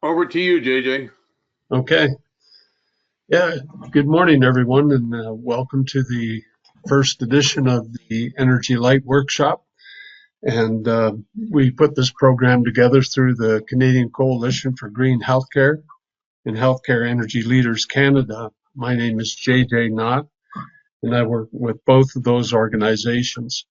Over to you, JJ. Okay. Yeah. Good morning, everyone, and welcome to the first edition of the Energy Light Workshop. And we put this program together through the Canadian Coalition for Green Healthcare and Healthcare Energy Leaders Canada. My name is JJ Knott, and I work with both of those organizations.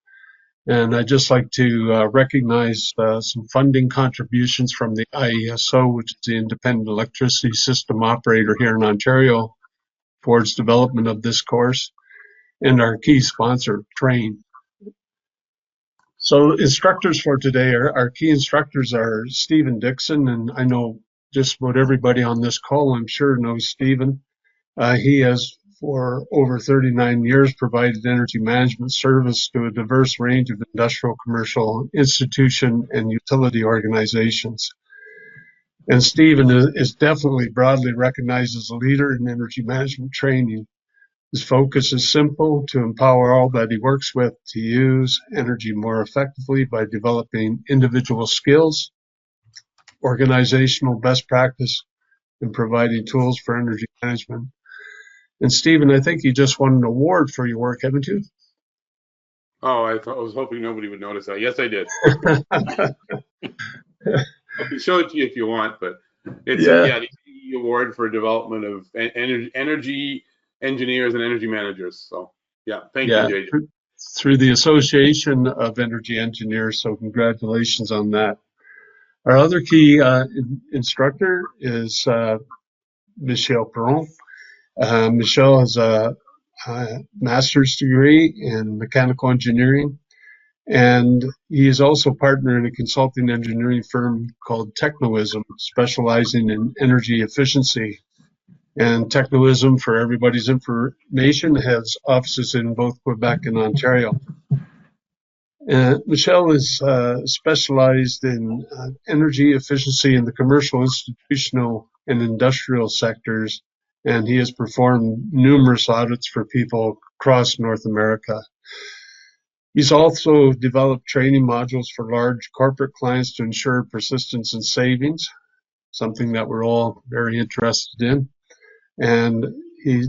And I'd just like to recognize some funding contributions from the IESO, which is the Independent Electricity System Operator here in Ontario, towards development of this course, and our key sponsor, Train. So instructors for today, our key instructors are Stephen Dixon, and I know just about everybody on this call, I'm sure, knows Stephen. He has, for over 39 years, provided energy management service to a diverse range of industrial, commercial, institution, and utility organizations. And Stephen is definitely broadly recognized as a leader in energy management training. His focus is simple: to empower all that he works with to use energy more effectively by developing individual skills, organizational best practice, and providing tools for energy management. And Stephen, I think you just won an award for your work, haven't you? Oh, I was hoping nobody would notice that. Yes, I did. I can show it to you if you want, but it's the CE award for development of energy engineers and energy managers. So yeah, thank you, JJ. Through the Association of Energy Engineers, so congratulations on that. Our other key instructor is Michel Perron. Michel has a master's degree in mechanical engineering, and he is also partner in a consulting engineering firm called Technoism, specializing in energy efficiency. And Technoism, for everybody's information, has offices in both Quebec and Ontario. Michel is specialized in energy efficiency in the commercial, institutional, and industrial sectors, and he has performed numerous audits for people across North America. He's also developed training modules for large corporate clients to ensure persistence and savings, something that we're all very interested in. And he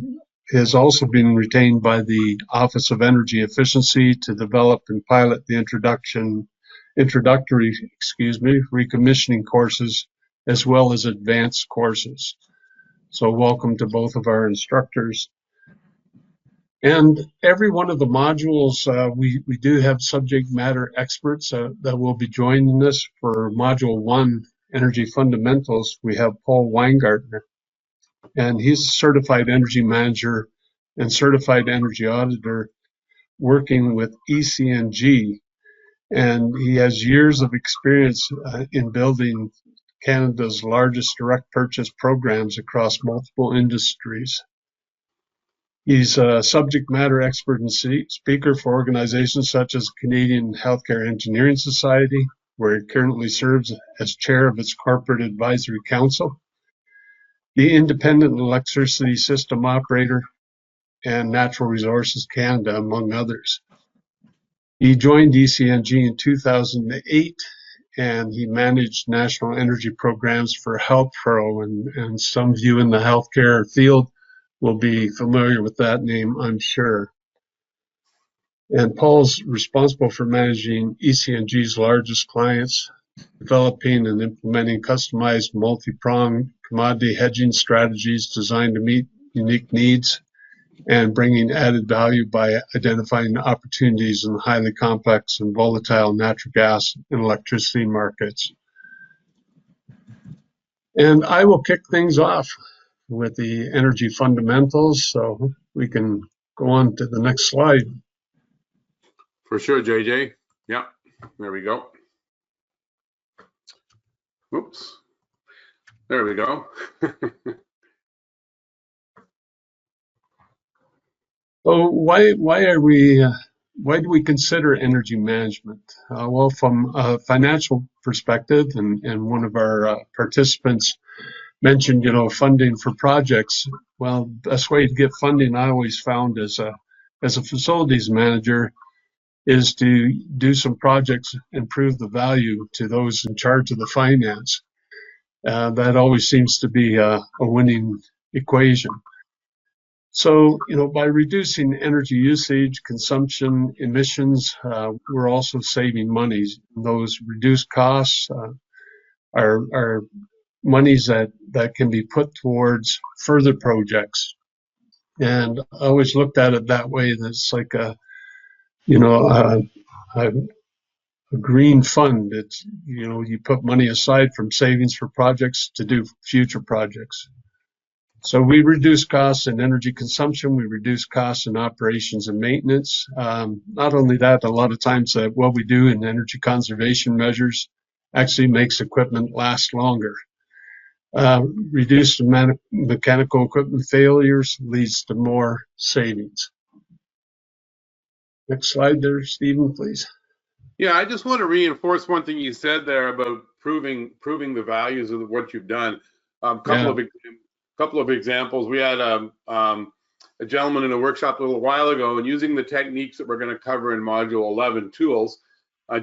has also been retained by the Office of Energy Efficiency to develop and pilot the introductory recommissioning courses, as well as advanced courses. So welcome to both of our instructors. And every one of the modules, we do have subject matter experts that will be joining us. For Module 1, Energy Fundamentals, we have Paul Weingartner, and he's a certified energy manager and certified energy auditor working with ECNG, and he has years of experience in building Canada's largest direct purchase programs across multiple industries. He's a subject matter expert and speaker for organizations such as Canadian Healthcare Engineering Society, where he currently serves as chair of its corporate advisory council, the Independent Electricity System Operator, and Natural Resources Canada, among others. He joined ECNG in 2008, and he managed national energy programs for HealthPro, and some of you in the healthcare field will be familiar with that name, I'm sure. And Paul's responsible for managing ECNG's largest clients, developing and implementing customized multi-pronged commodity hedging strategies designed to meet unique needs, and bringing added value by identifying opportunities in highly complex and volatile natural gas and electricity markets. And I will kick things off with the energy fundamentals, so we can go on to the next slide. For sure, JJ. Yeah, there we go. Oops, there we go. So why do we consider energy management? Well, from a financial perspective, and one of our participants mentioned, funding for projects. Well, the best way to get funding, I always found as a facilities manager, is to do some projects and prove the value to those in charge of the finance. That always seems to be a winning equation. So, by reducing energy usage, consumption, emissions, we're also saving monies. Those reduced costs are monies that can be put towards further projects. And I always looked at it that way. That's like a green fund. It's, you put money aside from savings for projects to do future projects. So we reduce costs in energy consumption. We reduce costs in operations and maintenance. Not only that, a lot of times what we do in energy conservation measures actually makes equipment last longer. Reduced mechanical equipment failures leads to more savings. Next slide there, Stephen, please. Yeah, I just want to reinforce one thing you said there about proving the values of what you've done. Couple of examples. We had a gentleman in a workshop a little while ago, and using the techniques that we're going to cover in Module 11 tools,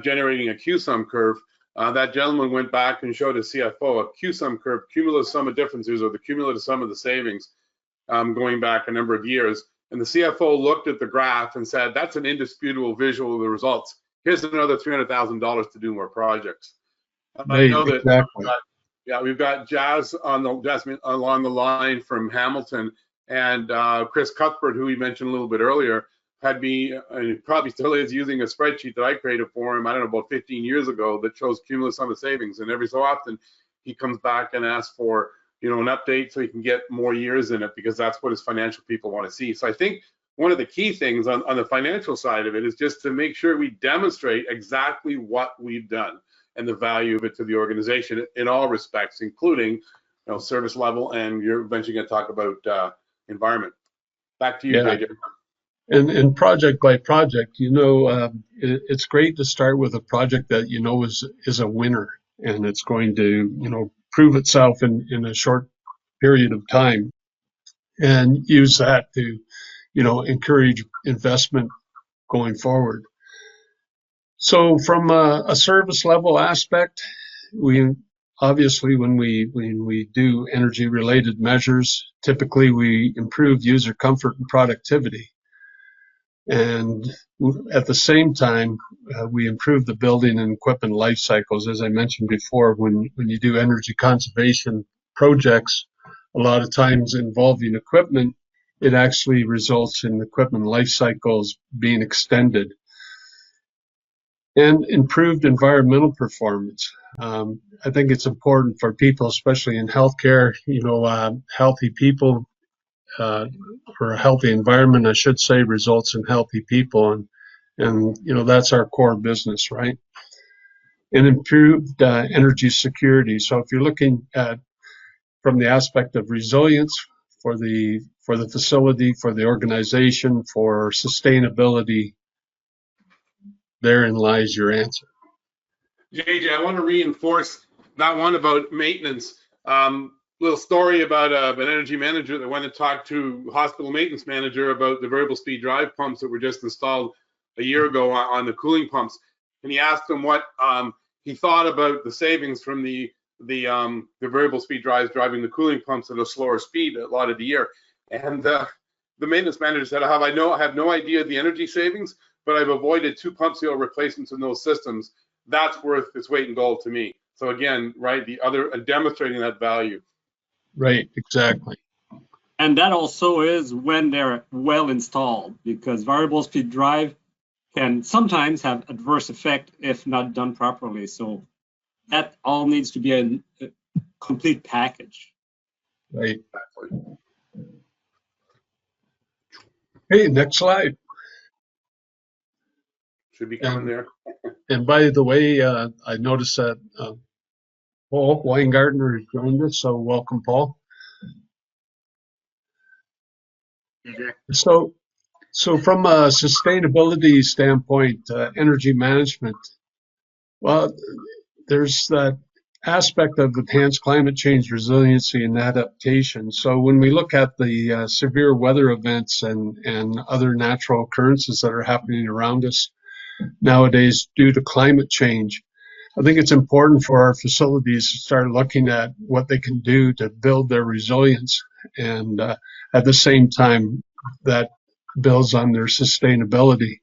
generating a Q-sum curve. That gentleman went back and showed a CFO a Q-sum curve, cumulative sum of differences, or the cumulative sum of the savings, going back a number of years. And the CFO looked at the graph and said, "That's an indisputable visual of the results. Here's another $300,000 to do more projects." Right, I know that. Exactly. We've got Jasmine along the line from Hamilton, and Chris Cuthbert, who we mentioned a little bit earlier, had me, and probably still is, using a spreadsheet that I created for him, I don't know, about 15 years ago, that shows cumulative sum of savings. And every so often, he comes back and asks for, an update so he can get more years in it, because that's what his financial people want to see. So I think one of the key things on the financial side of it is just to make sure we demonstrate exactly what we've done and the value of it to the organization in all respects, including service level, and you're eventually going to talk about environment. Back to you, JJ. And project by project, it's great to start with a project that is a winner, and it's going to prove itself in a short period of time, and use that to encourage investment going forward. So from a service level aspect, we obviously, when we do energy related measures, typically we improve user comfort and productivity. And at the same time, we improve the building and equipment life cycles. As I mentioned before, when you do energy conservation projects, a lot of times involving equipment, it actually results in equipment life cycles being extended. And improved environmental performance. I think it's important for people, especially in healthcare, healthy people, or a healthy environment, I should say, results in healthy people. And that's our core business, right? And improved energy security. So if you're looking at from the aspect of resilience for the facility, for the organization, for sustainability, therein lies your answer. JJ, I want to reinforce that one about maintenance. Little story about an energy manager that went and talked to hospital maintenance manager about the variable speed drive pumps that were just installed a year ago on the cooling pumps, and he asked him what he thought about the savings from the variable speed drives driving the cooling pumps at a slower speed a lot of the year. And the maintenance manager said, I have no idea the energy savings, but I've avoided 2 pump seal replacements in those systems. That's worth its weight in gold to me. So again, right, demonstrating that value. Right, exactly. And that also is when they're well installed, because variable speed drive can sometimes have adverse effect if not done properly. So that all needs to be a complete package. Right. Hey, next slide. Should be coming there. And by the way, I noticed that Paul Weingartner has joined us, so welcome, Paul. So from a sustainability standpoint, energy management, well, there's that aspect of enhanced climate change resiliency and adaptation. So when we look at the severe weather events and other natural occurrences that are happening around us nowadays due to climate change, I think it's important for our facilities to start looking at what they can do to build their resilience, and at the same time that builds on their sustainability.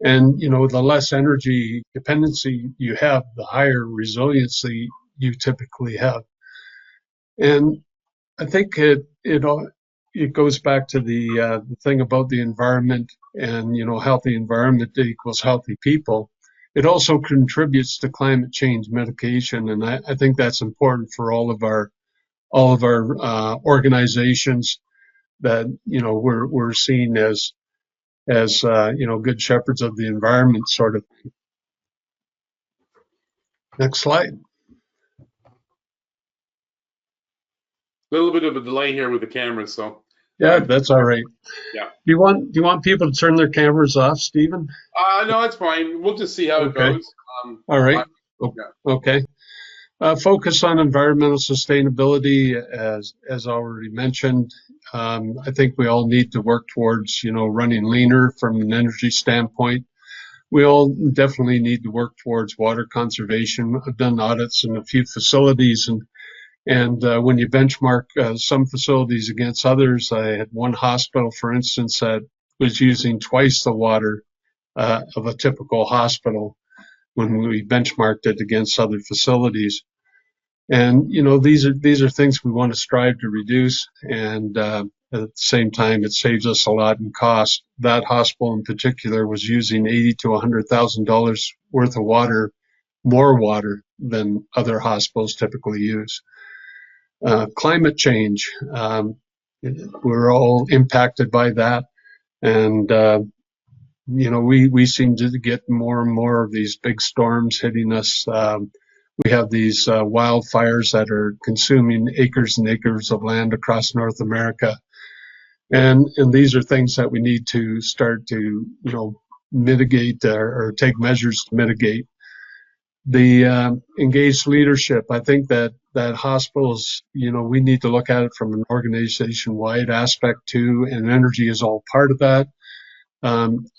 And the less energy dependency you have, the higher resiliency you typically have. And I think it goes back to the thing about the environment, and healthy environment equals healthy people. It also contributes to climate change mitigation, and I think that's important for all of our organizations, that we're seen as good shepherds of the environment, sort of. Next slide. A little bit of a delay here with the cameras, so. Yeah, that's all right. Yeah. Do you want people to turn their cameras off, Stephen? No, it's fine. We'll just see how it goes. All right. Okay. Focus on environmental sustainability, as already mentioned. I think we all need to work towards, running leaner from an energy standpoint. We all definitely need to work towards water conservation. I've done audits in a few facilities, and when you benchmark some facilities against others, I had one hospital, for instance, that was using twice the water of a typical hospital when we benchmarked it against other facilities. And these are things we want to strive to reduce, and at the same time, it saves us a lot in cost. That hospital in particular was using $80,000 to $100,000 worth of more water than other hospitals typically use. Climate change, we're all impacted by that, and we seem to get more and more of these big storms hitting us. We have these wildfires that are consuming acres and acres of land across North America. And these are things that we need to start to, mitigate or take measures to mitigate. The engaged leadership, I think that hospitals, we need to look at it from an organization-wide aspect too, and energy is all part of that.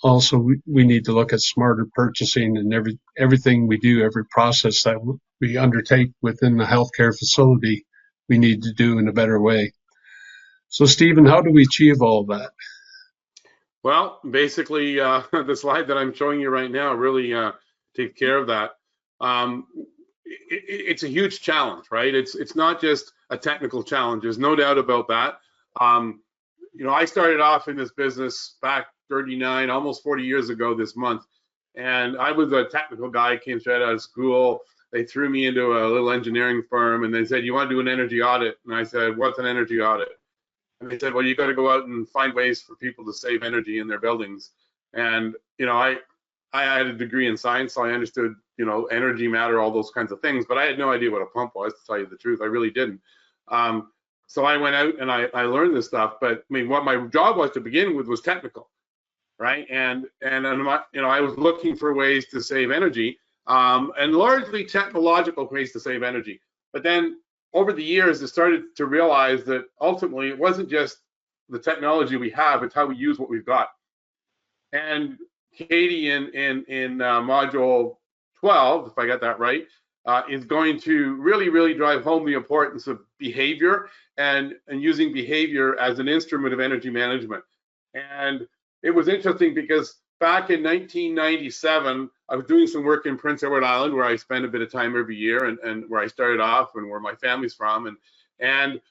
Also, we need to look at smarter purchasing, and everything we do, every process that we undertake within the healthcare facility, we need to do in a better way. So, Stephen, how do we achieve all of that? Well, basically, the slide that I'm showing you right now really takes care of that. It's a huge challenge, right? It's not just a technical challenge. There's no doubt about that. I started off in this business back 39, almost 40 years ago this month. And I was a technical guy, came straight out of school. They threw me into a little engineering firm, and they said, "You want to do an energy audit?" And I said, "What's an energy audit?" And they said, "Well, you got to go out and find ways for people to save energy in their buildings." And, I had a degree in science, so I understood, energy matter, all those kinds of things, but I had no idea what a pump was, to tell you the truth. I really didn't. So I went out and I learned this stuff, but I mean, what my job was to begin with was technical, right? And I was looking for ways to save energy, and largely technological ways to save energy. But then over the years, I started to realize that ultimately it wasn't just the technology we have, it's how we use what we've got. And Katie in module 12, if I got that right, is going to really drive home the importance of behavior and using behavior as an instrument of energy management. And it was interesting because back in 1997, I was doing some work in Prince Edward Island, where I spend a bit of time every year, and where I started off and where my family's from. And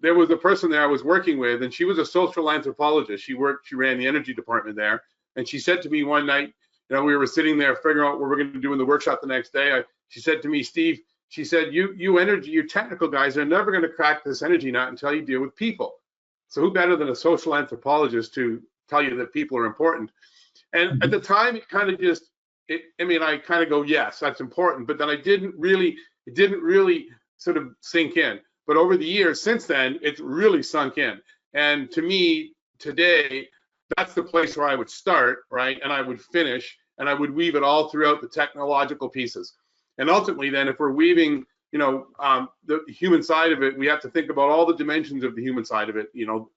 there was a person there I was working with, and she was a social anthropologist. She ran the energy department there. And she said to me one night, we were sitting there figuring out what we're going to do in the workshop the next day. She said to me, "Steve," she said, you technical guys are never going to crack this energy nut until you deal with people. So who better than a social anthropologist to tell you that people are important? And at the time, it kind of just, I kind of go, yes, that's important. But then it didn't really sort of sink in. But over the years since then, it's really sunk in. And to me, today, that's the place where I would start, right? And I would finish, and I would weave it all throughout the technological pieces. And ultimately, then, if we're weaving, the human side of it, we have to think about all the dimensions of the human side of it.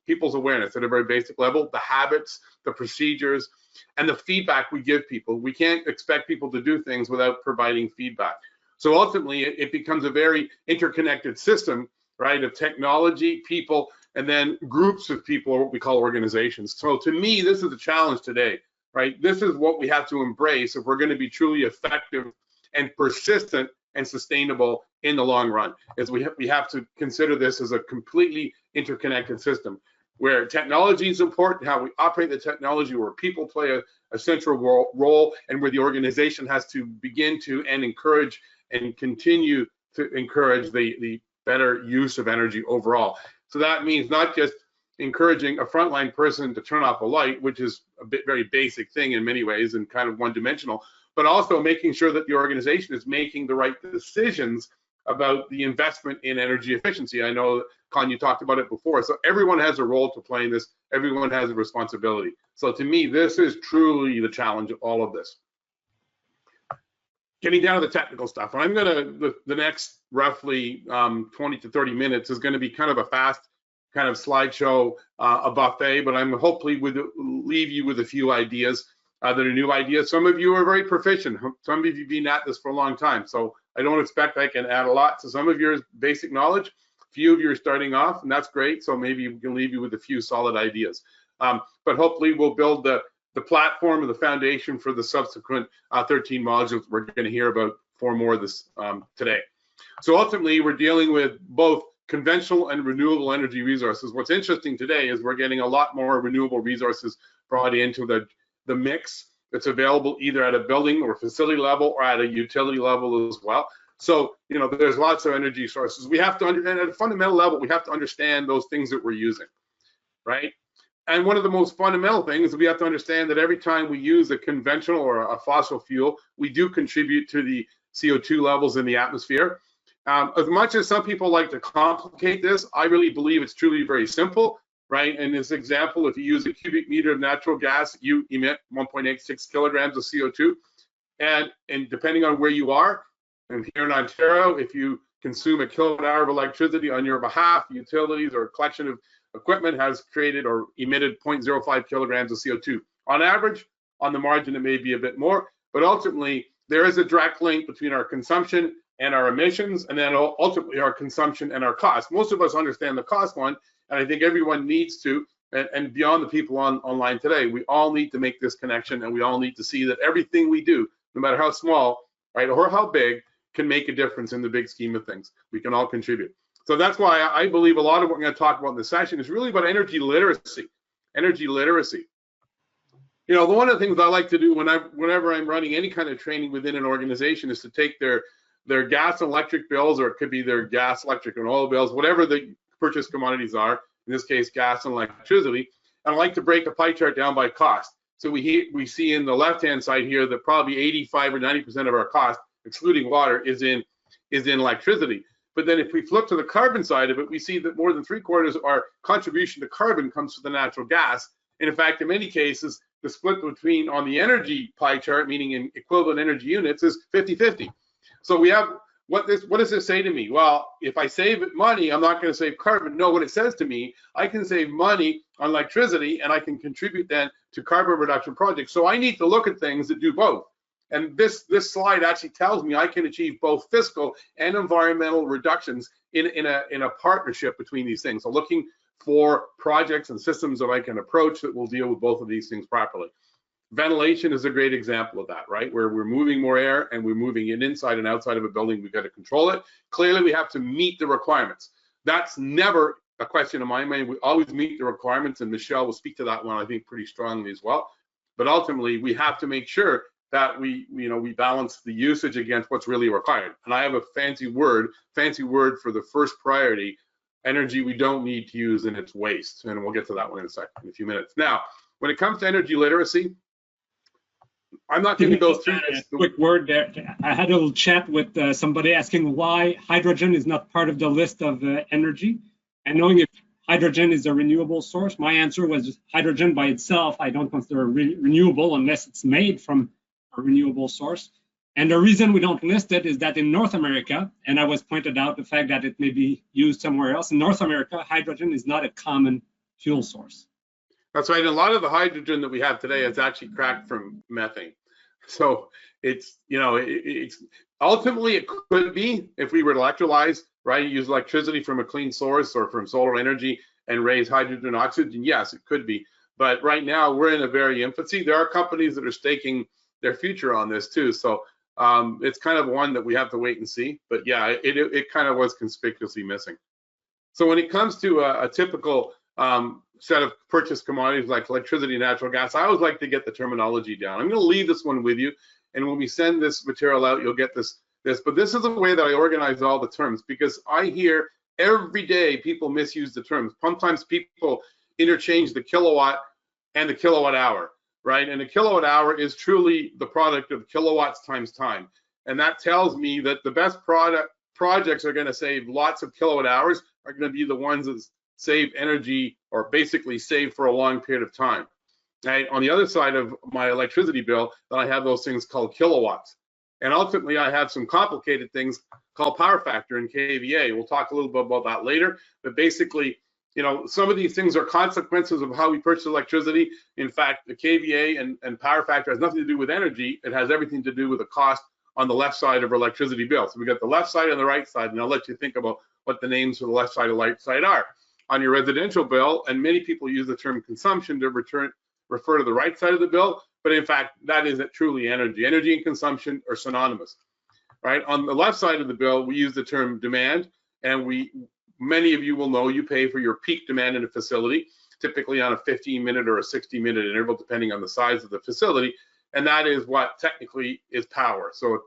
People's awareness at a very basic level, the habits, the procedures, and the feedback we give people. We can't expect people to do things without providing feedback. So ultimately, it becomes a very interconnected system, right, of technology, people, and then groups of people, or what we call organizations. So to me, this is a challenge today, right? This is what we have to embrace if we're going to be truly effective and persistent and sustainable in the long run. Is we have to consider this as a completely interconnected system where technology is important, how we operate the technology, where people play a central role, and where the organization has to begin to and encourage and continue to encourage the better use of energy overall. So that means not just encouraging a frontline person to turn off a light, which is a very basic thing in many ways and kind of one-dimensional, but also making sure that the organization is making the right decisions about the investment in energy efficiency. I know, Con, you talked about it before. So everyone has a role to play in this. Everyone has a responsibility. So to me, this is truly the challenge of all of this. Getting down to the technical stuff. And I'm going to, the next roughly 20 to 30 minutes is going to be kind of a fast kind of slideshow, a buffet, but I'm hopefully leave you with a few ideas that are new ideas. Some of you are very proficient. Some of you have been at this for a long time. So I don't expect I can add a lot to some of your basic knowledge. A few of you are starting off, and that's great. So maybe we can leave you with a few solid ideas. But hopefully we'll build the platform and the foundation for the subsequent 13 modules we're going to hear about 4 more of this today. So ultimately, we're dealing with both conventional and renewable energy resources. What's interesting today is we're getting a lot more renewable resources brought into the mix that's available either at a building or facility level or at a utility level as well. So, you know, there's lots of energy sources. We have to, and at a fundamental level, we have to understand those things that we're using, right? And one of the most fundamental things is we have to understand that every time we use a conventional or a fossil fuel, we do contribute to the CO2 levels in the atmosphere. As much as some people like to complicate this, I really believe it's truly very simple, right? In this example, if you use a cubic meter of natural gas, you emit 1.86 kilograms of CO2. And depending on where you are, and here in Ontario, if you consume a kilowatt hour of electricity on your behalf, utilities or a collection of equipment has created or emitted 0.05 kilograms of CO2. On average, on the margin, it may be a bit more, but ultimately, there is a direct link between our consumption and our emissions, and then ultimately our consumption and our cost. Most of us understand the cost one, and I think everyone needs to, and beyond the people online today, we all need to make this connection, and we all need to see that everything we do, no matter how small, right, or how big, can make a difference in the big scheme of things. We can all contribute. So that's why I believe a lot of what we're going to talk about in this session is really about energy literacy. Energy literacy. You know, one of the things I like to do whenever I'm running any kind of training within an organization is to take their gas and electric bills, or it could be their gas, electric, and oil bills, whatever the purchase commodities are, in this case, gas and electricity, and I like to break a pie chart down by cost. So we see in the left-hand side here that probably 85 or 90% of our cost, excluding water, is in electricity. But then if we flip to the carbon side of it, we see that more than 3/4 of our contribution to carbon comes from the natural gas. And in fact, in many cases, the split between on the energy pie chart, meaning in equivalent energy units, is 50-50. So we have, what does this say to me? Well, if I save money, I'm not going to save carbon. No, what it says to me, I can save money on electricity and I can contribute then to carbon reduction projects. So I need to look at things that do both. And this slide actually tells me I can achieve both fiscal and environmental reductions in a partnership between these things. So looking for projects and systems that I can approach that will deal with both of these things properly. Ventilation is a great example of that, right? Where we're moving more air and we're moving it inside and outside of a building, we've got to control it. Clearly, we have to meet the requirements. That's never a question in my mind. We always meet the requirements, and Michelle will speak to that one, I think, pretty strongly as well. But ultimately, we have to make sure that we balance the usage against what's really required. And I have a fancy word for the first priority: energy we don't need to use, and it's waste. And we'll get to that one in a few minutes. Now, when it comes to energy literacy, I'm not going to go through this. Quick word there. I had a little chat with somebody asking why hydrogen is not part of the list of energy, and knowing if hydrogen is a renewable source. My answer was hydrogen by itself, I don't consider renewable unless it's made from a renewable source. And the reason we don't list it is that in North America, and I was pointed out the fact that it may be used somewhere else, in North America, hydrogen is not a common fuel source. That's right. And a lot of the hydrogen that we have today is actually cracked from methane. So it's, you know, it's Ultimately, it could be if we were to electrolyze, right, use electricity from a clean source or from solar energy and raise hydrogen and oxygen. Yes, it could be. But right now, we're in a very infancy. There are companies that are staking their future on this too. So it's kind of one that we have to wait and see. But yeah, it kind of was conspicuously missing. So when it comes to a typical set of purchase commodities like electricity and natural gas, I always like to get the terminology down. I'm going to leave this one with you, and when we send this material out, you'll get this. But this is the way that I organize all the terms, because I hear every day people misuse the terms. Sometimes people interchange the kilowatt and the kilowatt hour, right? And a kilowatt hour is truly the product of kilowatts times time. And that tells me that the best projects are going to save lots of kilowatt hours are going to be the ones that save energy, or basically save for a long period of time. Right? On the other side of my electricity bill, then I have those things called kilowatts. And ultimately, I have some complicated things called power factor and KVA. We'll talk a little bit about that later. But basically, you know, some of these things are consequences of how we purchase electricity. In fact, the KVA and power factor has nothing to do with energy. It has everything to do with the cost on the left side of our electricity bill. So we got the left side and the right side, and I'll let you think about what the names for the left side and right side are. On your residential bill, and many people use the term consumption to refer to the right side of the bill, but in fact, that isn't truly energy. Energy and consumption are synonymous, right? On the left side of the bill, we use the term demand, and many of you will know you pay for your peak demand in a facility, typically on a 15-minute or a 60-minute interval, depending on the size of the facility, and that is what technically is power. So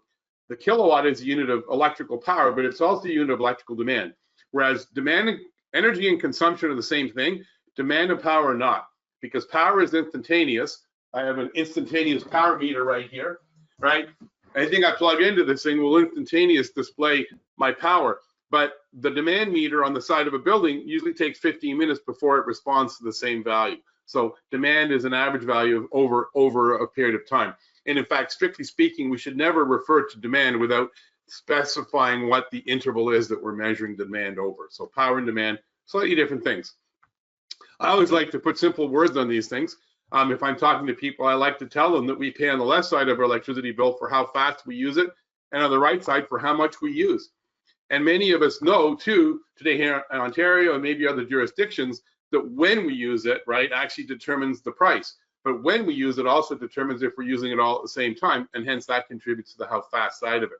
the kilowatt is a unit of electrical power, but it's also a unit of electrical demand, whereas demand, energy and consumption are the same thing. Demand and power are not, because power is instantaneous. I have an instantaneous power meter right here, right? Anything I plug into this thing will instantaneously display my power. But the demand meter on the side of a building usually takes 15 minutes before it responds to the same value. So demand is an average value of over a period of time. And in fact, strictly speaking, we should never refer to demand without specifying what the interval is that we're measuring demand over. So power and demand, slightly different things. I always like to put simple words on these things. If I'm talking to people, I like to tell them that we pay on the left side of our electricity bill for how fast we use it, and on the right side for how much we use. And many of us know too, today here in Ontario and maybe other jurisdictions, that when we use it, right, actually determines the price. But when we use it also determines if we're using it all at the same time, and hence that contributes to the how fast side of it.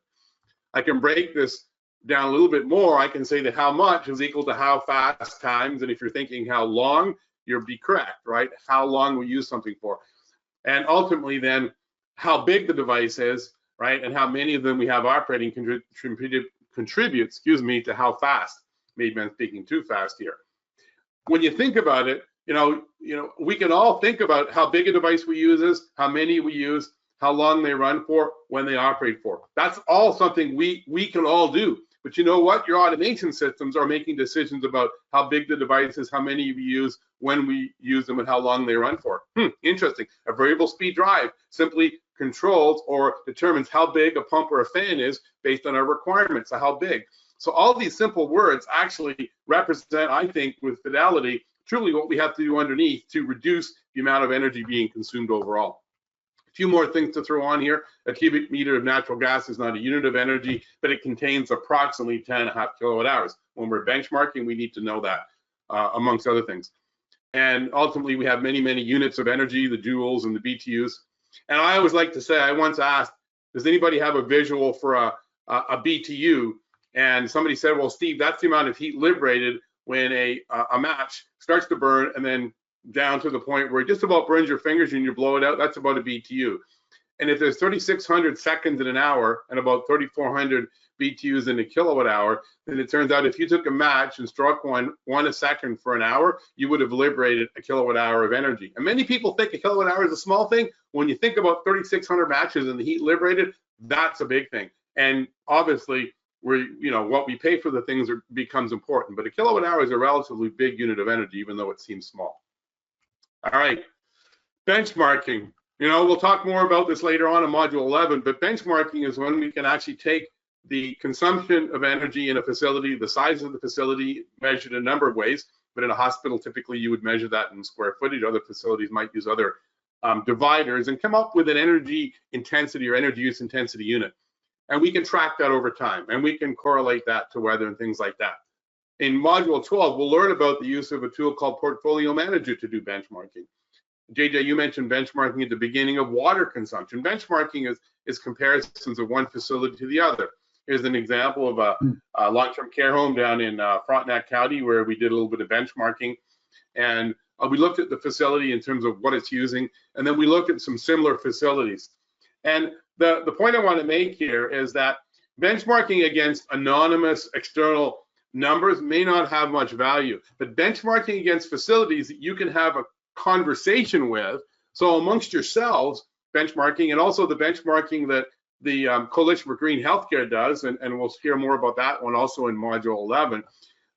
I can break this down a little bit more. I can say that how much is equal to how fast times, and if you're thinking how long, you'll be correct, right? How long we use something for. And ultimately then, how big the device is, right? And how many of them we have operating contribute, to how fast. Maybe I'm speaking too fast here. When you think about it, you know, we can all think about how big a device we use is, how many we use, how long they run for, when they operate for. That's all something we can all do. But you know what? Your automation systems are making decisions about how big the device is, how many we use, when we use them, and how long they run for. Interesting. A variable speed drive simply controls or determines how big a pump or a fan is based on our requirements, so how big. So all these simple words actually represent, I think, with fidelity, truly what we have to do underneath to reduce the amount of energy being consumed overall. A few more things to throw on here. A cubic meter of natural gas is not a unit of energy, but it contains approximately 10.5 kilowatt hours. When we're benchmarking, we need to know that, amongst other things. And ultimately, we have many, many units of energy, the joules and the BTUs. And I always like to say, I once asked, does anybody have a visual for a BTU? And somebody said, well, Steve, that's the amount of heat liberated when a match starts to burn and then down to the point where it just about burns your fingers and you blow it out. That's about a BTU. And if there's 3,600 seconds in an hour and about 3,400 BTUs in a kilowatt hour, then it turns out if you took a match and struck one a second for an hour, you would have liberated a kilowatt hour of energy. And many people think a kilowatt hour is a small thing. When you think about 3,600 matches and the heat liberated, that's a big thing. And obviously, what we pay for the things becomes important. But a kilowatt hour is a relatively big unit of energy, even though it seems small. All right, benchmarking. We'll talk more about this later on in Module 11, but benchmarking is when we can actually take the consumption of energy in a facility, the size of the facility, measured in a number of ways, but in a hospital, typically you would measure that in square footage. Other facilities might use other dividers and come up with an energy intensity or energy use intensity unit. And we can track that over time, and we can correlate that to weather and things like that. In Module 12, we'll learn about the use of a tool called Portfolio Manager to do benchmarking. JJ, you mentioned benchmarking at the beginning of water consumption. Benchmarking is comparisons of one facility to the other. Here's an example of a long-term care home down in Frontenac County where we did a little bit of benchmarking. And we looked at the facility in terms of what it's using, and then we looked at some similar facilities. And the point I want to make here is that benchmarking against anonymous external numbers may not have much value, but benchmarking against facilities that you can have a conversation with, so amongst yourselves, benchmarking, and also the benchmarking that the Coalition for Green Healthcare does, and we'll hear more about that one also in Module 11,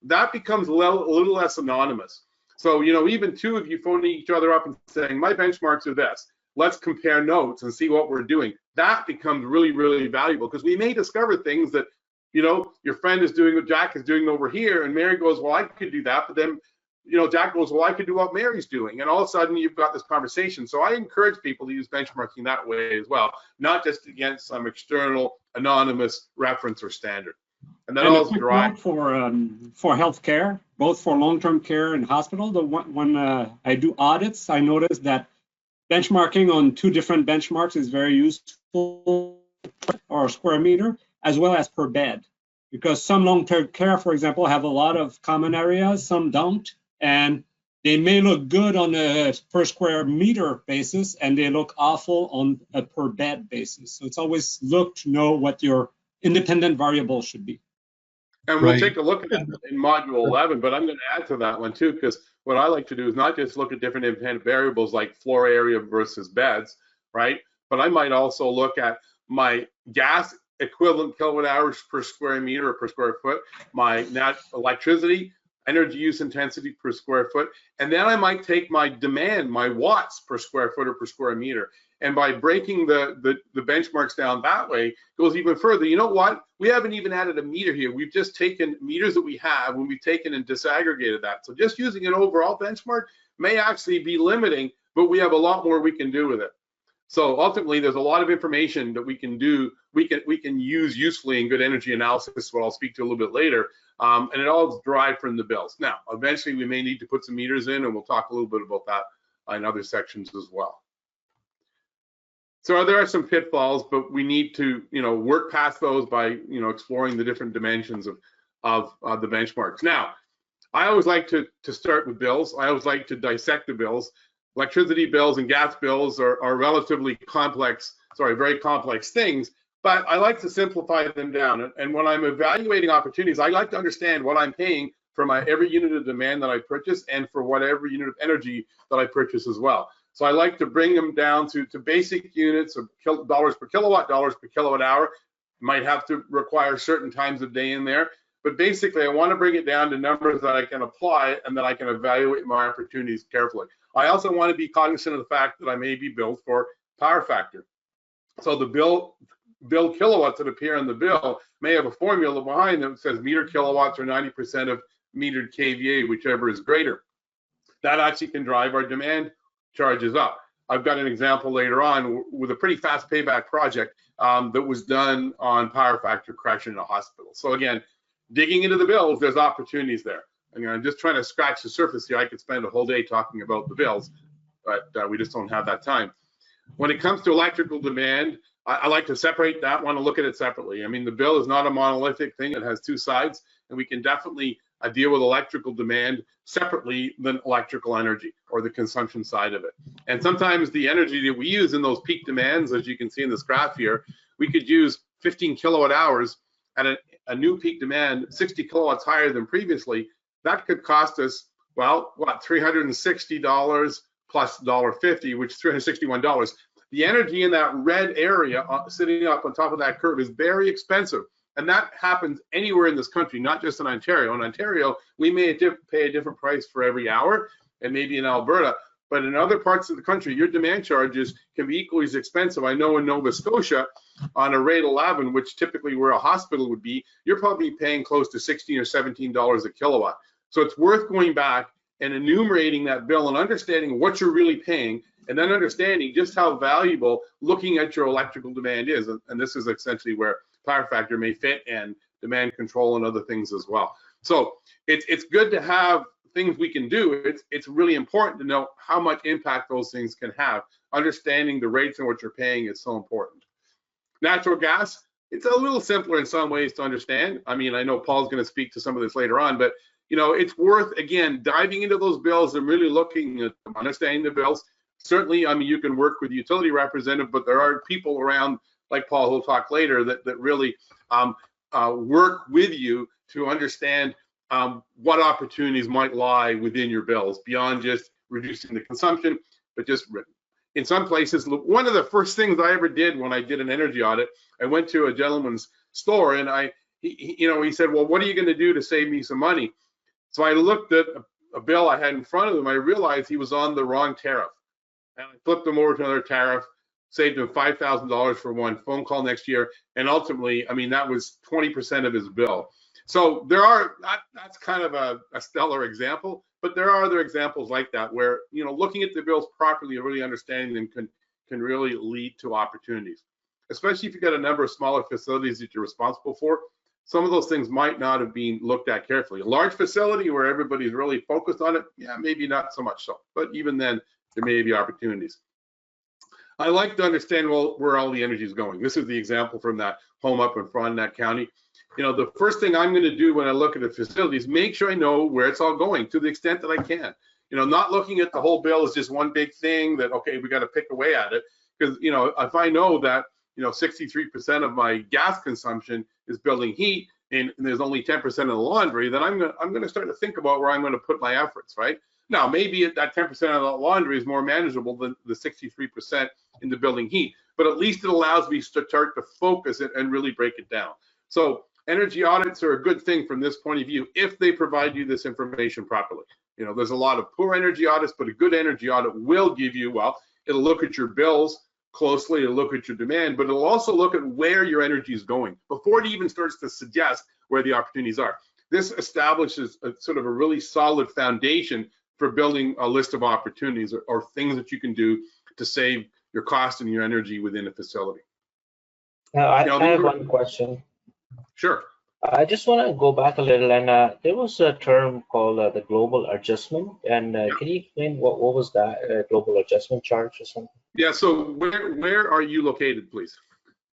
that becomes a little less anonymous. So, you know, even two of you phoning each other up and saying, my benchmarks are this, let's compare notes and see what we're doing. That becomes really, really valuable, because we may discover things that, you know, your friend is doing what Jack is doing over here, and Mary goes, well, I could do that, but then, you know, Jack goes, well, I could do what Mary's doing, and all of a sudden you've got this conversation. So I encourage people to use benchmarking that way as well, not just against some external anonymous reference or standard. And that also drives for healthcare, both for long-term care and hospital. When I do audits, I notice that benchmarking on two different benchmarks is very useful, or square meter, as well as per bed, because some long-term care, for example, have a lot of common areas, some don't, and they may look good on a per square meter basis, and they look awful on a per bed basis. So it's always look to know what your independent variable should be. And we'll take a look at that in Module 11, but I'm going to add to that one too, because what I like to do is not just look at different independent variables like floor area versus beds, right? But I might also look at my gas equivalent kilowatt hours per square meter or per square foot, my net electricity, energy use intensity per square foot, and then I might take my demand, my watts per square foot or per square meter. And by breaking the benchmarks down that way, it goes even further. You know what? We haven't even added a meter here. We've just taken meters that we have when we've taken and disaggregated that. So just using an overall benchmark may actually be limiting, but we have a lot more we can do with it. So ultimately, there's a lot of information that we can do, we can use usefully in good energy analysis, what I'll speak to a little bit later, and it all is derived from the bills. Now, eventually, we may need to put some meters in, and we'll talk a little bit about that in other sections as well. So there are some pitfalls, but we need to, you know, work past those by, you know, exploring the different dimensions of the benchmarks. Now, I always like to start with bills. I always like to dissect the bills. Electricity bills and gas bills are relatively complex, very complex things, but I like to simplify them down. And when I'm evaluating opportunities, I like to understand what I'm paying for my every unit of demand that I purchase and for whatever unit of energy that I purchase as well. So I like to bring them down to basic units of dollars per kilowatt, dollars per kilowatt hour. Might have to require certain times of day in there, but basically I want to bring it down to numbers that I can apply and that I can evaluate my opportunities carefully. I also want to be cognizant of the fact that I may be billed for power factor. So the bill kilowatts that appear on the bill may have a formula behind them that says metered kilowatts or 90% of metered kVA, whichever is greater. That actually can drive our demand charges up. I've got an example later on with a pretty fast payback project that was done on power factor correction in a hospital. So again, digging into the bills, there's opportunities there. And I'm just trying to scratch the surface here. I could spend a whole day talking about the bills, but we just don't have that time. When it comes to electrical demand, I like to separate that one and look at it separately. I mean, the bill is not a monolithic thing. It has two sides, and we can definitely deal with electrical demand separately than electrical energy or the consumption side of it. And sometimes the energy that we use in those peak demands, as you can see in this graph here, we could use 15 kilowatt hours at a new peak demand, 60 kilowatts higher than previously. That could cost us, well, what, $360 plus $1.50, which is $361. The energy in that red area sitting up on top of that curve is very expensive. And that happens anywhere in this country, not just in Ontario. In Ontario, we may pay a different price for every hour, and maybe in Alberta. But in other parts of the country, your demand charges can be equally as expensive. I know in Nova Scotia, on a rate 11, which typically where a hospital would be, you're probably paying close to $16 or $17 a kilowatt. So it's worth going back and enumerating that bill and understanding what you're really paying, and then understanding just how valuable looking at your electrical demand is. And this is essentially where power factor may fit, and demand control and other things as well. So it's good to have things we can do. It's really important to know how much impact those things can have. Understanding the rates and what you're paying is so important. Natural gas, it's a little simpler in some ways to understand. I mean, I know Paul's going to speak to some of this later on, but you know, it's worth, again, diving into those bills and really looking at them, understanding the bills. Certainly, I mean, you can work with the utility representative, but there are people around, like Paul, who'll talk later, that really work with you to understand what opportunities might lie within your bills beyond just reducing the consumption, but just in some places. One of the first things I ever did when I did an energy audit, I went to a gentleman's store, and he said, well, what are you going to do to save me some money? So I looked at a bill I had in front of him. I realized he was on the wrong tariff, and I flipped him over to another tariff, saved him $5,000 for one phone call next year, and ultimately, I mean, that was 20% of his bill. So there are, that's kind of a stellar example, but there are other examples like that where, you know, looking at the bills properly and really understanding them can really lead to opportunities, especially if you've got a number of smaller facilities that you're responsible for. Some of those things might not have been looked at carefully. A large facility where everybody's really focused on it, yeah, maybe not so much so, but even then, there may be opportunities. I like to understand, well, where all the energy is going. This is the example from that home up in Frontenac County. You know, the first thing I'm going to do when I look at a facility is make sure I know where it's all going to the extent that I can. You know, not looking at the whole bill as just one big thing that, okay, we got to pick away at it. Because, you know, if I know that, you know, 63% of my gas consumption is building heat and there's only 10% of the laundry, then I'm going to start to think about where I'm going to put my efforts, right? Now, maybe that 10% of the laundry is more manageable than the 63% in the building heat, but at least it allows me to start to focus it and really break it down. So energy audits are a good thing from this point of view if they provide you this information properly. You know, there's a lot of poor energy audits, but a good energy audit will give you, well, it'll look at your bills closely, it'll look at your demand, but it'll also look at where your energy is going before it even starts to suggest where the opportunities are. This establishes a sort of a really solid foundation for building a list of opportunities or things that you can do to save your cost and your energy within a facility. I have one question. Sure. I just want to go back a little, and there was a term called the global adjustment, and can you explain what was that global adjustment charge or something? Yeah. So where are you located, please?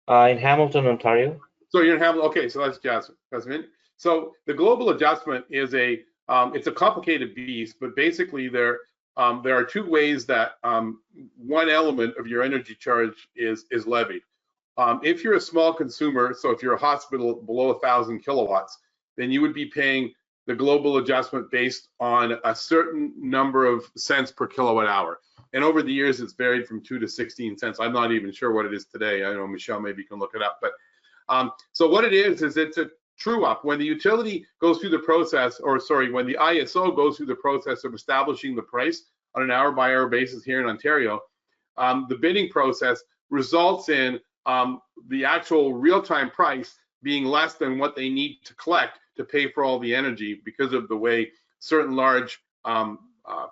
In Hamilton, Ontario. So you're in Hamilton. Okay, so that's Jasmine. So the global adjustment is it's a complicated beast, but basically there are two ways that one element of your energy charge is levied. If you're a small consumer, so if you're a hospital below 1,000 kilowatts, then you would be paying the global adjustment based on a certain number of cents per kilowatt hour. And over the years, it's varied from 2 to 16 cents. I'm not even sure what it is today. I know Michelle maybe can look it up. But so what it is it's a true up. When the utility goes through the process, or sorry, when the ISO goes through the process of establishing the price on an hour-by-hour basis here in Ontario, the bidding process results in the actual real-time price being less than what they need to collect to pay for all the energy because of the way certain large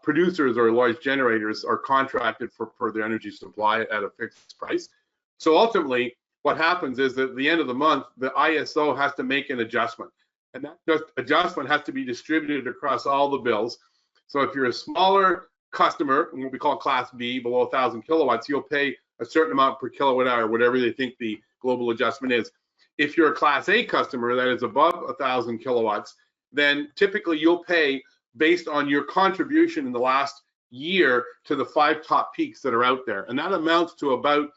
producers or large generators are contracted for their energy supply at a fixed price. So ultimately, what happens is that at the end of the month, the ISO has to make an adjustment. And that adjustment has to be distributed across all the bills. So if you're a smaller customer, what we call Class B, below 1,000 kilowatts, you'll pay a certain amount per kilowatt hour, whatever they think the global adjustment is. If you're a Class A customer that is above 1,000 kilowatts, then typically you'll pay based on your contribution in the last year to the 5 top peaks that are out there. And that amounts to about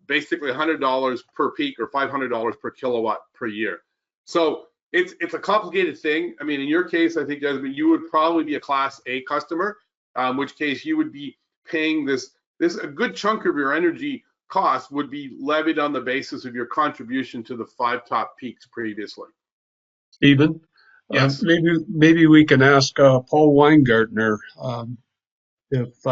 basically $100 per peak or $500 per kilowatt per year. So it's a complicated thing. I mean, in your case, I think, Jasmine, you would probably be a Class A customer, in which case you would be paying this a good chunk of your energy cost would be levied on the basis of your contribution to the 5 top peaks previously. Stephen, yes. Maybe we can ask Paul Weingartner if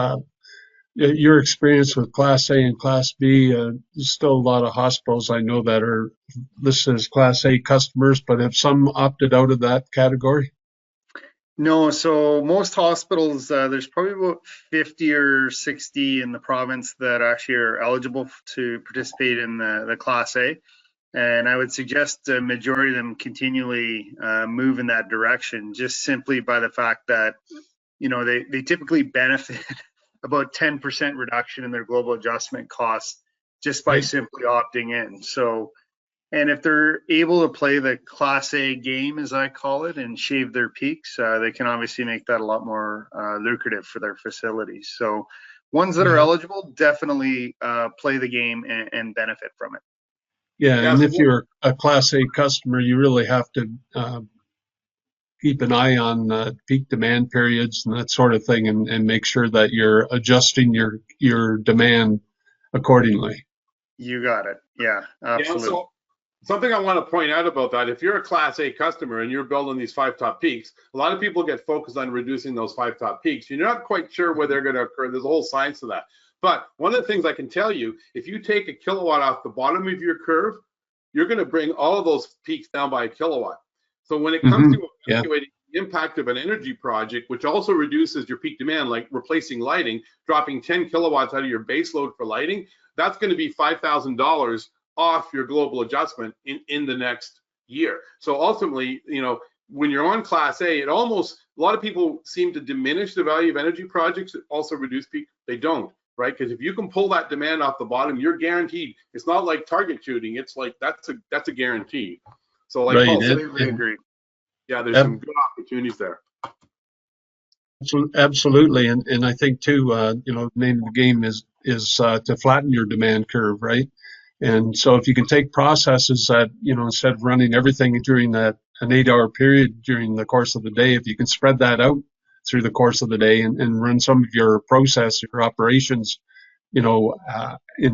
your experience with Class A and Class B. There's still a lot of hospitals I know that are listed as Class A customers, but have some opted out of that category? No, so most hospitals, there's probably about 50 or 60 in the province that actually are eligible to participate in the Class A. And I would suggest the majority of them continually move in that direction, just simply by the fact that, they typically benefit about 10% reduction in their global adjustment costs just by Right. simply opting in. So, and if they're able to play the Class A game, as I call it, and shave their peaks, they can obviously make that a lot more lucrative for their facilities. So ones that are Yeah. eligible definitely play the game and benefit from it. Yeah, Yeah, and so if you're a Class A customer, you really have to keep an eye on peak demand periods and that sort of thing, and make sure that you're adjusting your demand accordingly. You got it. Yeah, absolutely. so something I want to point out about that, if you're a Class A customer and you're building these 5 top peaks, a lot of people get focused on reducing those 5 top peaks. You're not quite sure where they're going to occur. There's a whole science to that. But one of the things I can tell you, if you take a kilowatt off the bottom of your curve, you're going to bring all of those peaks down by a kilowatt. So when it comes to Yeah. evaluating the impact of an energy project, which also reduces your peak demand, like replacing lighting, dropping 10 kilowatts out of your base load for lighting, that's going to be $5,000 off your global adjustment in the next year. So ultimately, when you're on Class A, a lot of people seem to diminish the value of energy projects that also reduce peak. They don't, right? Because if you can pull that demand off the bottom, you're guaranteed. It's not like target shooting. It's like that's a guarantee. So like Right. Paul said, Completely agree. yeah, there's some good opportunities there. Absolutely, and I think too, the name of the game is to flatten your demand curve, right? And so if you can take processes that, instead of running everything during an 8-hour period during the course of the day, if you can spread that out through the course of the day and run some of your operations, in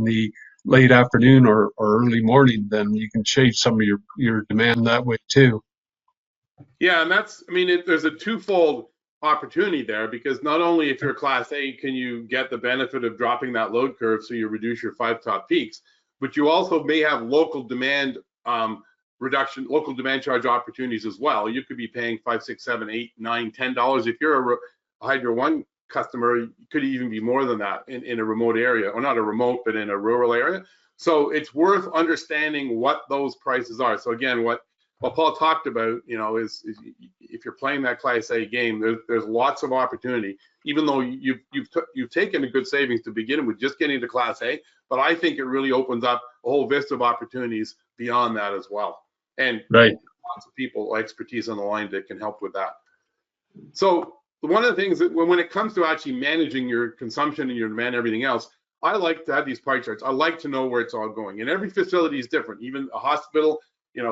the late afternoon or early morning, then you can shave some of your demand that way too. Yeah, and there's a twofold opportunity there, because not only if you're a Class A can you get the benefit of dropping that load curve so you reduce your 5 top peaks, but you also may have local demand reduction, local demand charge opportunities as well. You could be paying $5, $6, $7, $8, $9, $10. If you're a Hydro One customer, it could even be more than that in a remote area, or not a remote, but in a rural area. So it's worth understanding what those prices are. So again, what Paul talked about, is if you're playing that Class A game, there's lots of opportunity. Even though you've taken a good savings to begin with, just getting to Class A, but I think it really opens up a whole vista of opportunities beyond that as well. And Right. lots of people, expertise on the line that can help with that. So one of the things that when it comes to actually managing your consumption and your demand and everything else, I like to have these pie charts. I like to know where it's all going. And every facility is different. Even a hospital,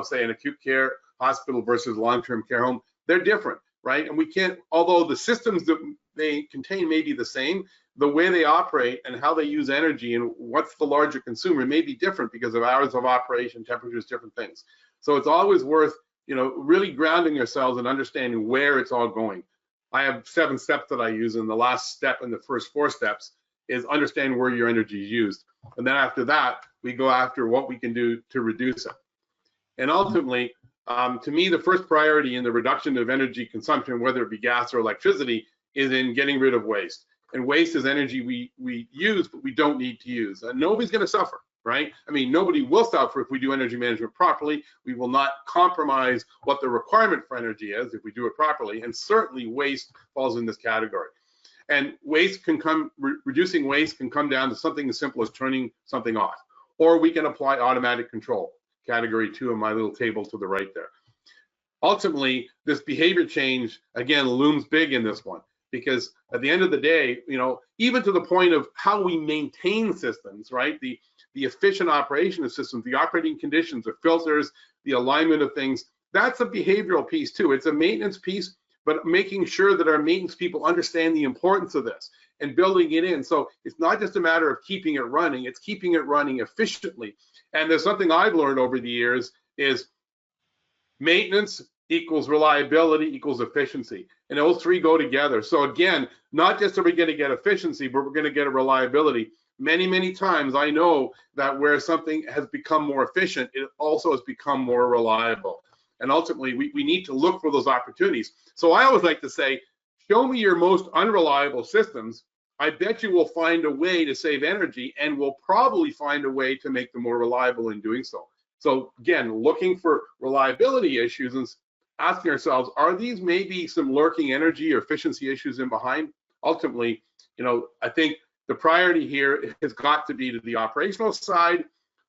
say an acute care hospital versus long-term care home, they're different, right? And we can't, although the systems that they contain may be the same, the way they operate and how they use energy and what's the larger consumer may be different because of hours of operation, temperatures, different things. So it's always worth, really grounding yourselves and understanding where it's all going. I have 7 steps that I use, and the last step in the first 4 steps is understand where your energy is used. And then after that, we go after what we can do to reduce it. And ultimately, to me, the first priority in the reduction of energy consumption, whether it be gas or electricity, is in getting rid of waste. And waste is energy we use, but we don't need to use. And nobody's going to suffer, right? Nobody will suffer if we do energy management properly. We will not compromise what the requirement for energy is if we do it properly. And certainly waste falls in this category. And reducing waste can come down to something as simple as turning something off. Or we can apply automatic control. Category 2 of my little table to the right there. Ultimately, this behavior change, again, looms big in this one, because at the end of the day, even to the point of how we maintain systems, right? The efficient operation of systems, the operating conditions, the filters, the alignment of things, that's a behavioral piece too. It's a maintenance piece, but making sure that our maintenance people understand the importance of this and building it in. So it's not just a matter of keeping it running, it's keeping it running efficiently. And there's something I've learned over the years is maintenance equals reliability equals efficiency. And those 3 go together. So again, not just are we going to get efficiency, but we're going to get a reliability. Many, many times I know that where something has become more efficient, it also has become more reliable. And ultimately, we need to look for those opportunities. So I always like to say, show me your most unreliable systems. I bet you will find a way to save energy, and we'll probably find a way to make them more reliable in doing so. So again, looking for reliability issues and asking ourselves, are these maybe some lurking energy or efficiency issues in behind? Ultimately, I think the priority here has got to be to the operational side,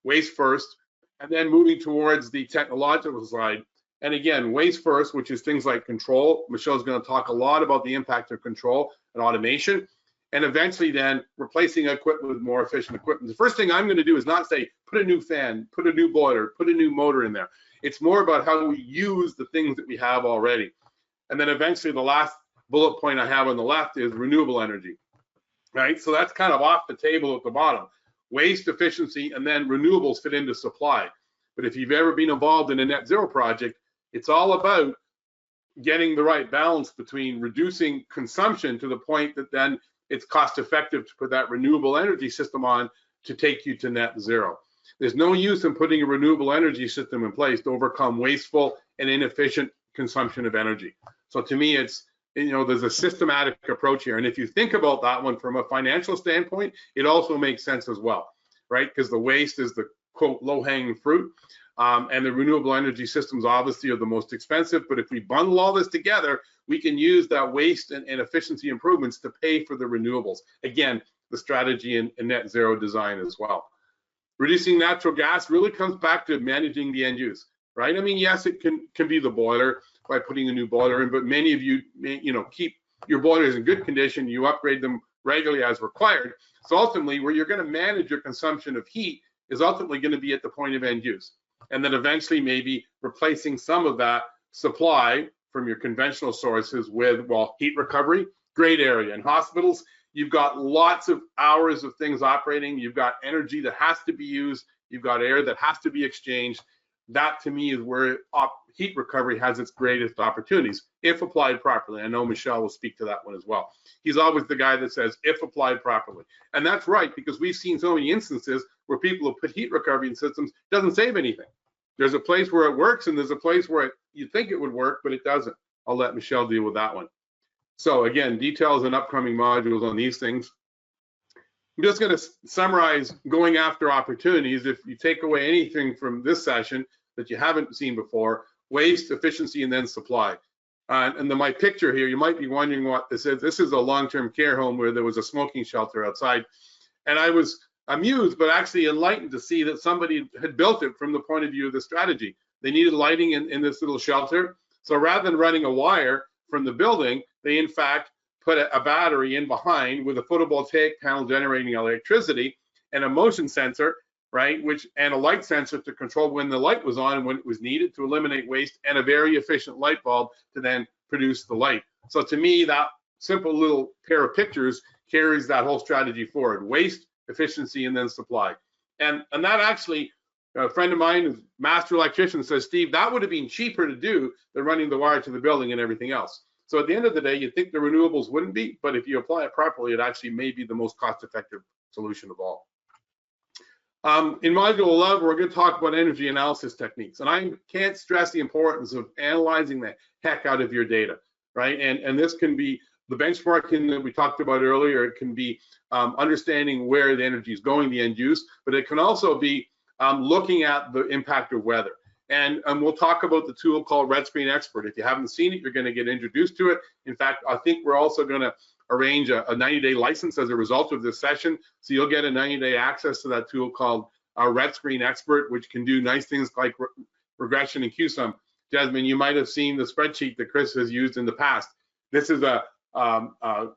waste first, and then moving towards the technological side. And again, waste first, which is things like control. Michelle's going to talk a lot about the impact of control and automation, and eventually then replacing equipment with more efficient equipment. The first thing I'm going to do is not say, put a new fan, put a new boiler, put a new motor in there. It's more about how we use the things that we have already. And then eventually the last bullet point I have on the left is renewable energy, right? So that's kind of off the table at the bottom. Waste, efficiency, and then renewables fit into supply. But if you've ever been involved in a net zero project, it's all about getting the right balance between reducing consumption to the point that then it's cost effective to put that renewable energy system on to take you to net zero. There's no use in putting a renewable energy system in place to overcome wasteful and inefficient consumption of energy. So to me, it's, there's a systematic approach here. And if you think about that one from a financial standpoint, it also makes sense as well, right? Because the waste is the quote low-hanging fruit. And the renewable energy systems obviously are the most expensive, but if we bundle all this together, we can use that waste and efficiency improvements to pay for the renewables. Again, the strategy in net zero design as well. Reducing natural gas really comes back to managing the end use, right? I mean, yes, it can be the boiler by putting a new boiler in, but many of you, keep your boilers in good condition, you upgrade them regularly as required. So ultimately, where you're going to manage your consumption of heat is ultimately going to be at the point of end use. And then eventually maybe replacing some of that supply from your conventional sources with, well, heat recovery, great area. In hospitals, you've got lots of hours of things operating. You've got energy that has to be used. You've got air that has to be exchanged. That to me is where heat recovery has its greatest opportunities, if applied properly. I know Michelle will speak to that one as well. He's always the guy that says, if applied properly. And that's right, because we've seen so many instances where people have put heat recovery in systems, doesn't save anything. There's a place where it works and there's a place where you think it would work, but it doesn't. I'll let Michelle deal with that one. So again, details and upcoming modules on these things. I'm just going to summarize going after opportunities. If you take away anything from this session that you haven't seen before, waste, efficiency, and then supply. And then my picture here, you might be wondering what this is. This is a long-term care home where there was a smoking shelter outside. And I was amused, but actually enlightened to see that somebody had built it from the point of view of the strategy. They needed lighting in this little shelter. So rather than running a wire from the building, they in fact put a battery in behind with a photovoltaic panel generating electricity and a motion sensor, right, and a light sensor to control when the light was on and when it was needed to eliminate waste, and a very efficient light bulb to then produce the light. So to me, that simple little pair of pictures carries that whole strategy forward: waste, efficiency, and then supply. And that actually, a friend of mine, who's master electrician, says, Steve, that would have been cheaper to do than running the wire to the building and everything else. So at the end of the day, you'd think the renewables wouldn't be, but if you apply it properly, it actually may be the most cost-effective solution of all. In Module 11, we're going to talk about energy analysis techniques. And I can't stress the importance of analyzing the heck out of your data, right? And this can be the benchmarking that we talked about earlier. It can be understanding where the energy is going, the end use, but it can also be looking at the impact of weather. And we'll talk about the tool called Red Screen Expert. If you haven't seen it, you're going to get introduced to it. In fact, I think we're also going to arrange a 90-day license as a result of this session. So you'll get a 90-day access to that tool called Red Screen Expert, which can do nice things like regression and QSUM. Jasmine, you might have seen the spreadsheet that Chris has used in the past. This is a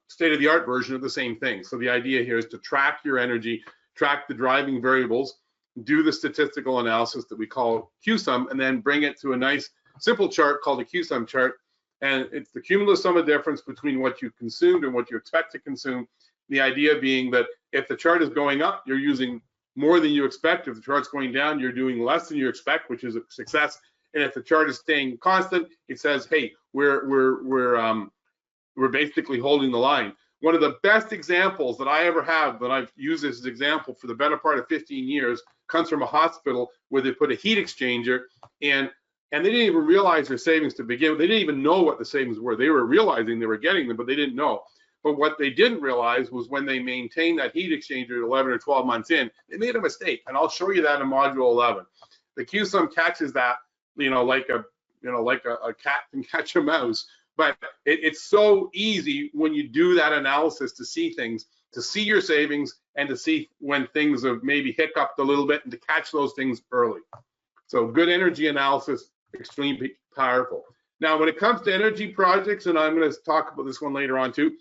state-of-the-art version of the same thing. So the idea here is to track your energy, track the driving variables, do the statistical analysis that we call QSUM, and then bring it to a nice simple chart called a QSUM chart. And it's the cumulative sum of difference between what you consumed and what you expect to consume. The idea being that if the chart is going up, you're using more than you expect. If the chart's going down, you're doing less than you expect, which is a success. And if the chart is staying constant, it says, hey, we're basically holding the line. One of the best examples that I ever have, that I've used as an example for the better part of 15 years, comes from a hospital where they put a heat exchanger in, and they didn't even realize their savings to begin with. They didn't even know what the savings were. They were realizing they were getting them, but they didn't know. But what they didn't realize was when they maintained that heat exchanger 11 or 12 months in, they made a mistake. And I'll show you that in Module 11. The QSUM catches that, like a cat can catch a mouse. But it's so easy when you do that analysis to see things, to see your savings, and to see when things have maybe hiccuped a little bit, and to catch those things early. So good energy analysis, extremely powerful. Now, when it comes to energy projects, and I'm going to talk about this one later on too,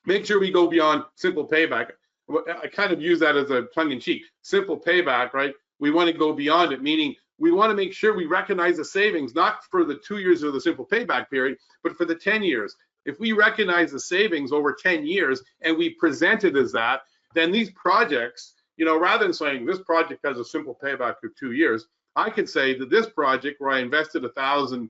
make sure we go beyond simple payback. I kind of use that as a tongue-in-cheek. Simple payback, right? We want to go beyond it, meaning we want to make sure we recognize the savings, not for the 2 years of the simple payback period, but for the 10 years. If we recognize the savings over 10 years and we present it as that, then these projects, rather than saying this project has a simple payback of 2 years, I could say that this project where I invested $1,000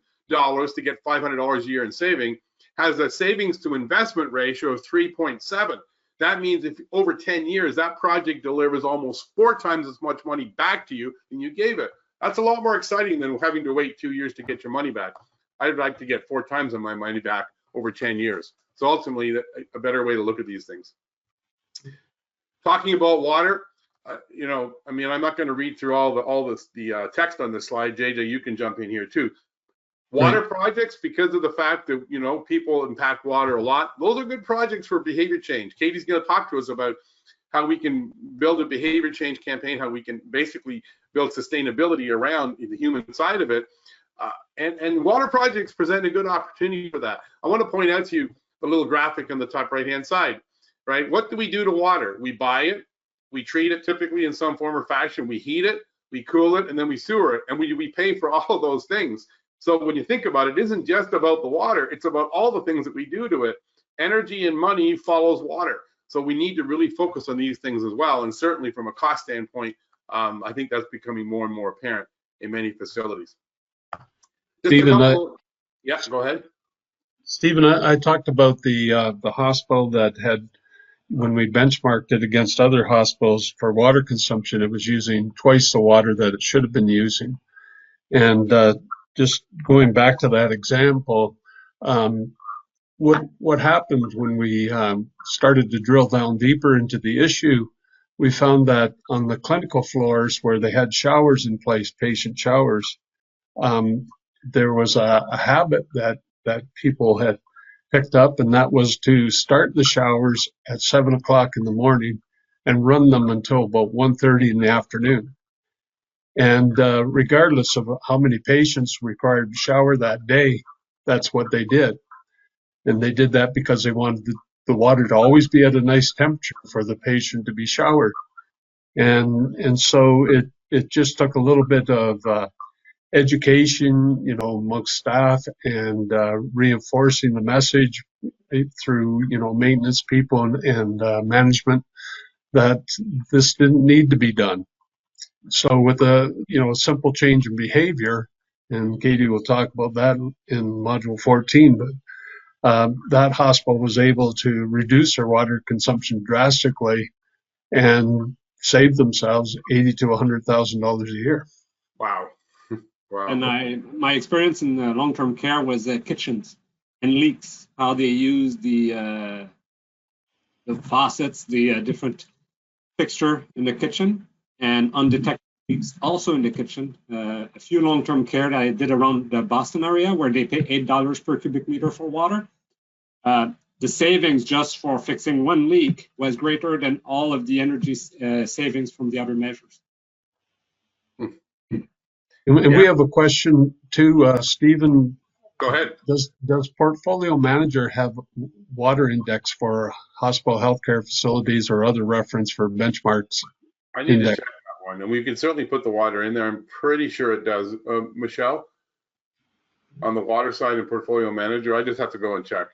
to get $500 a year in saving has a savings to investment ratio of 3.7. That means if over 10 years, that project delivers almost 4 times as much money back to you than you gave it. That's a lot more exciting than having to wait 2 years to get your money back. I'd like to get 4 times of my money back over 10 years. So ultimately, a better way to look at these things. Talking about water, I'm not going to read through all the text on this slide. JJ, you can jump in here too. Water projects, because of the fact that people impact water a lot, those are good projects for behavior change. Katie's going to talk to us about how we can build a behavior change campaign, how we can basically build sustainability around the human side of it. And water projects present a good opportunity for that. I want to point out to you the little graphic on the top right-hand side, right? What do we do to water? We buy it, we treat it typically in some form or fashion, we heat it, we cool it, and then we sewer it, and we pay for all of those things. So when you think about it, it isn't just about the water, it's about all the things that we do to it. Energy and money follows water. So we need to really focus on these things as well. And certainly from a cost standpoint, I think that's becoming more and more apparent in many facilities. Stephen, yeah, go ahead. Stephen, I talked about the hospital that had, when we benchmarked it against other hospitals for water consumption, it was using twice the water that it should have been using. And just going back to that example, what happened when we started to drill down deeper into the issue, we found that on the clinical floors where they had showers in place, patient showers, there was a habit that people had picked up, and that was to start the showers at 7 o'clock in the morning and run them until about 1:30 in the afternoon. And regardless of how many patients required to shower that day, that's what they did. And they did that because they wanted the water to always be at a nice temperature for the patient to be showered. And so it just took a little bit of education, amongst staff, and reinforcing the message through, maintenance people and management that this didn't need to be done. So with a simple change in behavior, and Katie will talk about that in module 14, but that hospital was able to reduce their water consumption drastically and save themselves $80,000 to $100,000 a year. Wow. Wow. And my experience in long-term care was kitchens and leaks, how they use the faucets, the different fixture in the kitchen, and undetected leaks also in the kitchen. A few long-term care that I did around the Boston area where they pay $8 per cubic meter for water. The savings just for fixing one leak was greater than all of the energy savings from the other measures. And we have a question too, Stephen. Go ahead. Does Portfolio Manager have water index for hospital healthcare facilities or other reference for benchmarks? I need to check that one, and we can certainly put the water in there. I'm pretty sure it does. Michelle, on the water side in Portfolio Manager, I just have to go and check.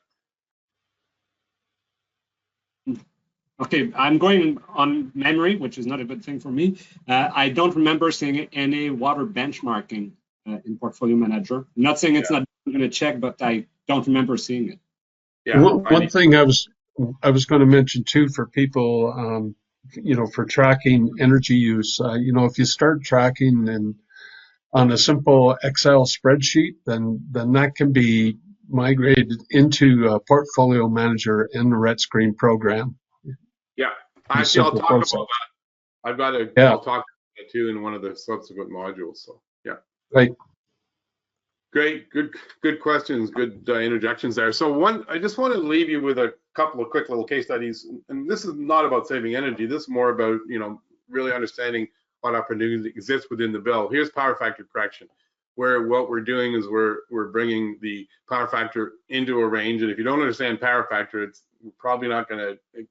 Okay, I'm going on memory, which is not a good thing for me. I don't remember seeing any water benchmarking in Portfolio Manager. I'm not saying it's not going to check, but I don't remember seeing it. Yeah. One thing I was going to mention too for people, for tracking energy use, if you start tracking and on a simple Excel spreadsheet, then that can be migrated into a Portfolio Manager in the RETScreen program. Yeah, actually, I'll talk about that. I'll talk about that too in one of the subsequent modules. So Right. Great, good questions, good interjections there. So I just want to leave you with a couple of quick little case studies, and this is not about saving energy. This is more about, really understanding what opportunities exist within the bill. Here's power factor correction, where what we're doing is we're bringing the power factor into a range, and if you don't understand power factor, we're probably not going to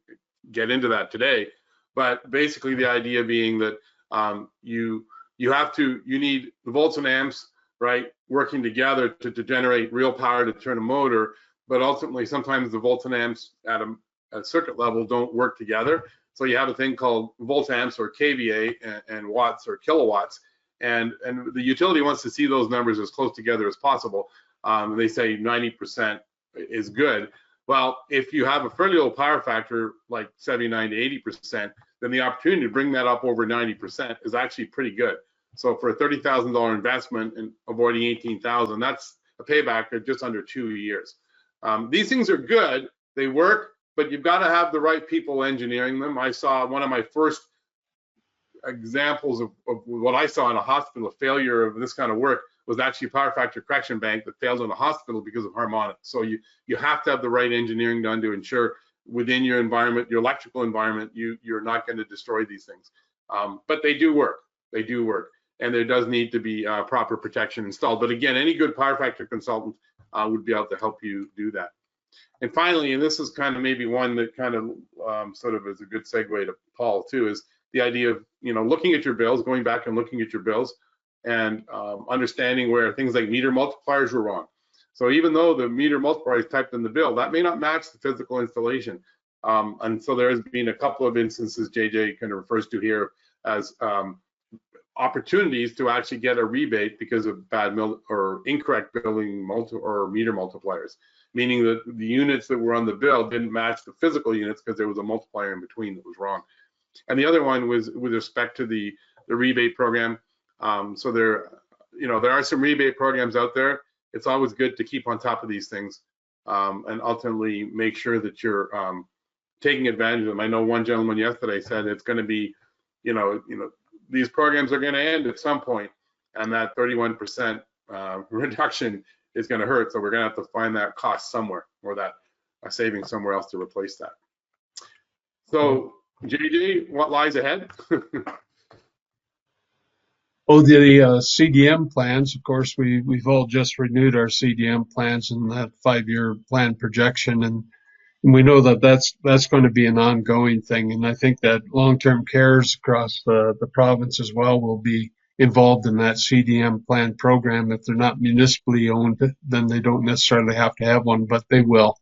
get into that today. But basically, the idea being that you need the volts and amps, right, working together to generate real power to turn a motor, but ultimately sometimes the volts and amps at a circuit level don't work together. So you have a thing called volt amps or kVA and watts or kilowatts, and the utility wants to see those numbers as close together as possible. They say 90% is good. Well, if you have a fairly low power factor, like 79 to 80%, then the opportunity to bring that up over 90% is actually pretty good. So for a $30,000 investment and avoiding $18,000, that's a payback of just under 2 years. These things are good, they work, but you've got to have the right people engineering them. I saw one of my first examples of what I saw in a hospital, a failure of this kind of work, was actually a power factor correction bank that failed in a hospital because of harmonics. So you have to have the right engineering done to ensure within your environment, your electrical environment, you're not going to destroy these things. But they do work. They do work. And there does need to be proper protection installed. But again, any good power factor consultant would be able to help you do that. And finally, and this is kind of maybe one that kind of sort of is a good segue to Paul too, is the idea of, looking at your bills, going back and looking at your bills and understanding where things like meter multipliers were wrong. So even though the meter multiplier is typed in the bill, that may not match the physical installation. And so there has been a couple of instances JJ kind of refers to here as opportunities to actually get a rebate because of bad or incorrect billing or meter multipliers, meaning that the units that were on the bill didn't match the physical units because there was a multiplier in between that was wrong. And the other one was with respect to the rebate program. So there are some rebate programs out there. It's always good to keep on top of these things and ultimately make sure that you're taking advantage of them. I know one gentleman yesterday said it's going to be, these programs are going to end at some point, and that 31% reduction is going to hurt. So we're going to have to find that cost somewhere, or that saving somewhere else to replace that. So JJ, what lies ahead? Oh, the CDM plans, of course, we've all just renewed our CDM plans and that 5-year plan projection, and we know that that's going to be an ongoing thing. And I think that long-term cares across the province as well will be involved in that CDM plan program. If they're not municipally owned, then they don't necessarily have to have one, but they will.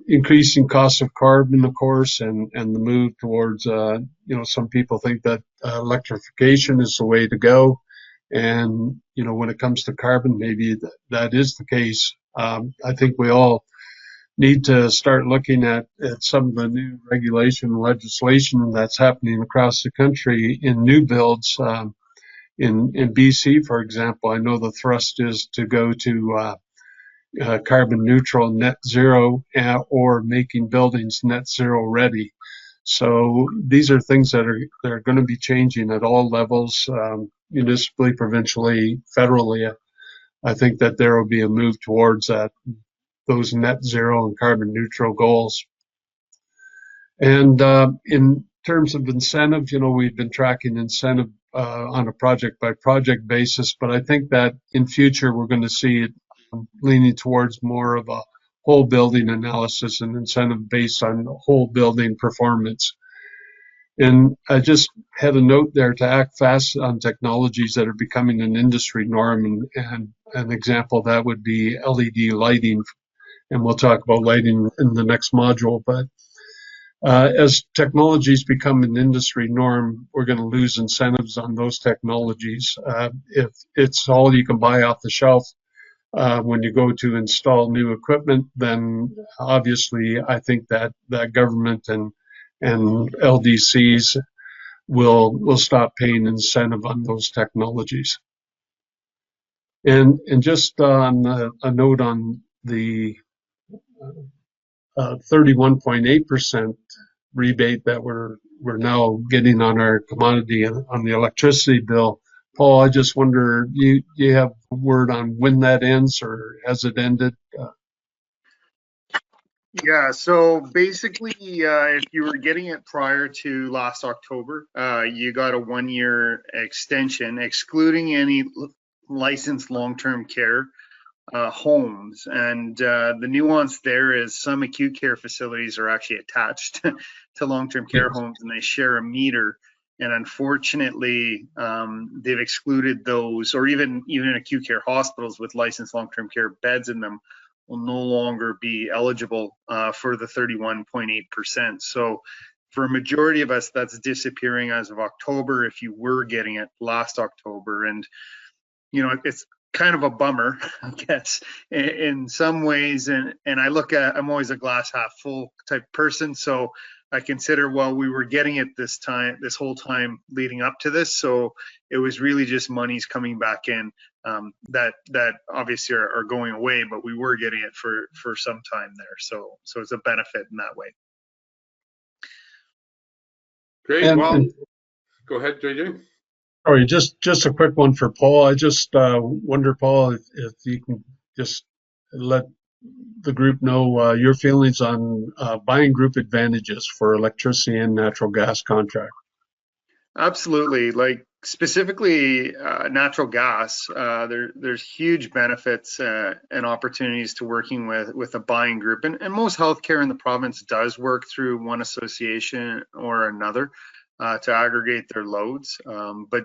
Increasing costs of carbon, of course, and the move towards, some people think that electrification is the way to go. And, when it comes to carbon, maybe that is the case. I think we all need to start looking at some of the new regulation and legislation that's happening across the country in new builds. In BC, for example, I know the thrust is to go to carbon neutral, net zero, or making buildings net zero ready. So these are things that are going to be changing at all levels, municipally, provincially, federally. I think that there will be a move towards those net zero and carbon neutral goals. And in terms of incentive, we've been tracking incentive on a project by project basis, but I think that in future we're going to see it leaning towards more of a whole building analysis and incentive based on whole building performance. And I just had a note there to act fast on technologies that are becoming an industry norm, and an example of that would be LED lighting. And we'll talk about lighting in the next module. But as technologies become an industry norm, we're going to lose incentives on those technologies. If it's all you can buy off the shelf when you go to install new equipment, then obviously I think that government and LDCs will stop paying incentive on those technologies. And just on a note on the 31.8% rebate that we're now getting on our commodity on the electricity bill Paul, I just wonder, you have a word on when that ends, or has it ended? Yeah, so basically, if you were getting it prior to last October, you got a 1-year extension, excluding any licensed long-term care homes. And the nuance there is some acute care facilities are actually attached to long-term care homes, and they share a meter. And unfortunately, they've excluded those, or even acute care hospitals with licensed long-term care beds in them will no longer be eligible for the 31.8%. So for a majority of us, that's disappearing as of October if you were getting it last October. And, you know, it's kind of a bummer, I guess, in some ways. And I'm always a glass half full type person. So I consider, well, we were getting it this whole time leading up to this. So it was really just monies coming back in that obviously are going away, but we were getting it for some time there. So it's a benefit in that way. Great. Well, go ahead, JJ. Sorry, just a quick one for Paul. I just wonder, Paul, if you can just let the group know your feelings on buying group advantages for electricity and natural gas contract. Absolutely. Like specifically natural gas, there's huge benefits and opportunities to working with a buying group. And most healthcare in the province does work through one association or another to aggregate their loads. But,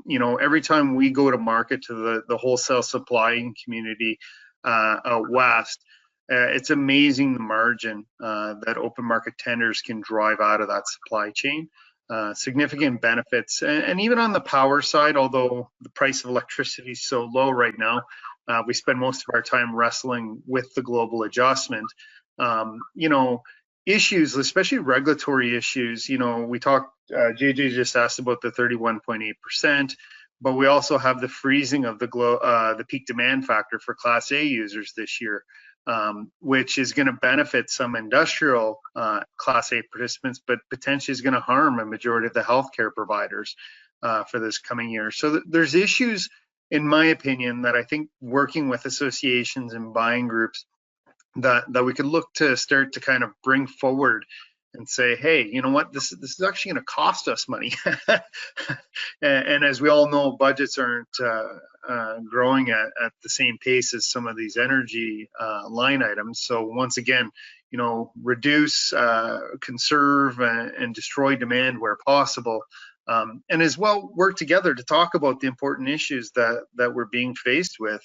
you know, every time we go to market to the wholesale supplying community out west, it's amazing the margin that open market tenders can drive out of that supply chain. Significant benefits, and even on the power side, although the price of electricity is so low right now, we spend most of our time wrestling with the global adjustment. You know, issues, especially regulatory issues. You know, we talked. JJ just asked about the 31.8%, but we also have the freezing of the peak demand factor for Class A users this year. Which is going to benefit some industrial Class A participants, but potentially is going to harm a majority of the healthcare providers for this coming year. So there's issues, in my opinion, that I think working with associations and buying groups that we could look to start to kind of bring forward and say, hey, you know what, this is actually going to cost us money. and as we all know, budgets aren't growing at the same pace as some of these energy line items. So once again, you know, reduce, conserve, and destroy demand where possible. And as well, work together to talk about the important issues that we're being faced with,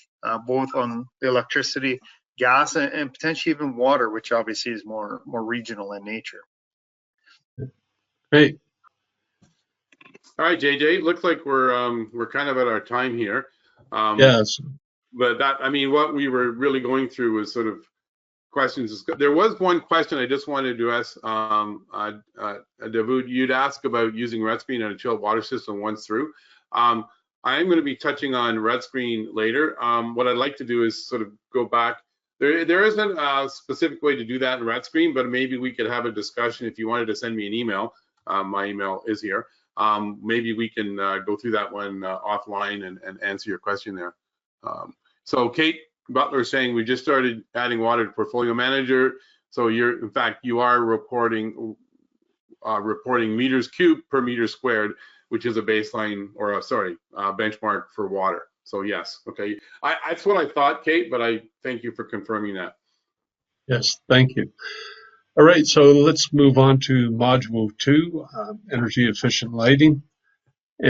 both on the electricity, gas, and potentially even water, which obviously is more regional in nature. Great. All right, JJ. Looks like we're kind of at our time here. Yes. But that, I mean, what we were really going through was sort of questions. There was one question I just wanted to ask, David. You'd ask about using Red Screen on a chilled water system once through. I am going to be touching on Red Screen later. What I'd like to do is sort of go back. There isn't a specific way to do that in Red Screen, but maybe we could have a discussion if you wanted to send me an email. My email is here. Maybe we can go through that one offline and answer your question there. So Kate Butler is saying we just started adding water to Portfolio Manager. So in fact, you are reporting meters cubed per meter squared, which is a baseline or benchmark for water. So yes, okay. That's what I thought, Kate, but I thank you for confirming that. Yes, thank you. All right, so let's move on to Module 2, energy efficient lighting.